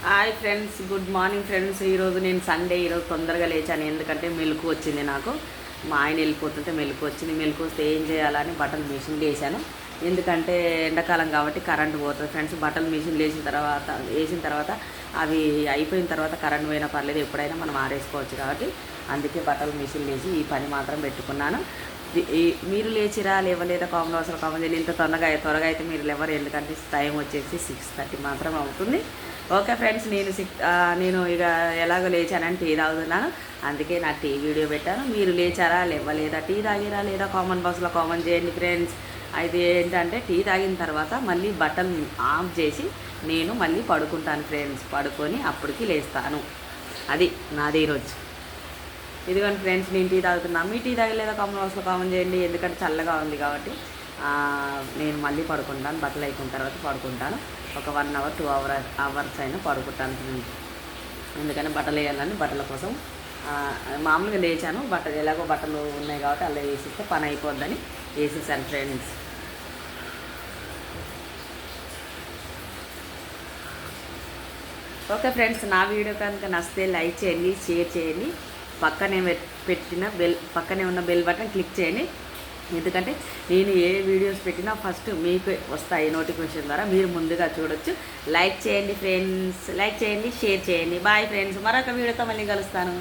Hi friends, good morning friends. ఈరోజు నేను Sunday, ఈరోజు తొందరగా లేచాను. ఎందుకంటే మెలకు వచ్చింది నాకు. మా ఆయన వెళ్ళిపోతుంటే మెలకు వచ్చింది. మెలకు వస్తే ఏం చేయాలని బట్టలు మిషన్ వేసాను. ఎందుకంటే ఎండాకాలం కాబట్టి కరెంట్ పోతుంది ఫ్రెండ్స్. బట్టలు మిషన్ వేసిన తర్వాత అవి అయిపోయిన తర్వాత కరెంట్ పోయినా పర్లేదు, ఎప్పుడైనా మనం ఆరేసుకోవచ్చు కాబట్టి అందుకే బట్టలు మిషన్ వేసి ఈ పని మాత్రం పెట్టుకున్నాను. మీరు లేచిరా లేవలేదా కామెంట్ అవసరం కామెంట్ చేయండి. ఇంత త్వరగా అయితే మీరు లేవరు, ఎందుకంటే టైం వచ్చేసి 6:30 మాత్రం అవుతుంది. ఓకే ఫ్రెండ్స్, నేను ఇక ఎలాగో లేచానని టీ తాగుతున్నాను. అందుకే నా టీ వీడియో పెట్టాను. మీరు లేచారా లేవలేదా, టీ తాగిరా లేదా కామెంట్ బాక్స్లో కామెంట్ చేయండి ఫ్రెండ్స్. అయితే ఏంటంటే టీ తాగిన తర్వాత మళ్ళీ బట్టలు ఆఫ్ చేసి నేను మళ్ళీ పడుకుంటాను ఫ్రెండ్స్. పడుకొని అప్పటికి లేస్తాను. అది నాది ఈరోజు. ఇదిగోండి ఫ్రెండ్స్, నేను టీ తాగుతున్నాను. మీ టీ తాగలేదా కామెంట్ బాక్స్లో కామెంట్ చేయండి. ఎందుకంటే చల్లగా ఉంది కాబట్టి నేను మళ్ళీ పడుకుంటాను. బట్టలు అయిపోయిన తర్వాత పడుకుంటాను. ఒక 1 అవర్ 2 అవర్స్ అయినా పడుకుంటాను. ఎందుకంటే బట్టలు వేయాలని బట్టల కోసం మామూలుగా లేచాను. ఎలాగో బట్టలు ఉన్నాయి కాబట్టి అలా వేసిస్తే పని అయిపోద్దని వేసేసాను ఫ్రెండ్స్. ఓకే ఫ్రెండ్స్, నా వీడియో కనుక నచ్చితే లైక్ చేయండి, షేర్ చేయండి. పక్కనే ఉన్న బెల్ బటన్ క్లిక్ చేయండి. ఎందుకంటే నేను ఏ వీడియోస్ పెట్టినా ఫస్ట్ మీకు వస్తాయి నోటిఫికేషన్ ద్వారా, మీరు ముందుగా చూడొచ్చు. లైక్ చేయండి ఫ్రెండ్స్, లైక్ చేయండి, షేర్ చేయండి. బాయ్ ఫ్రెండ్స్, మరొక వీడియోతో మళ్ళీ కలుస్తాను.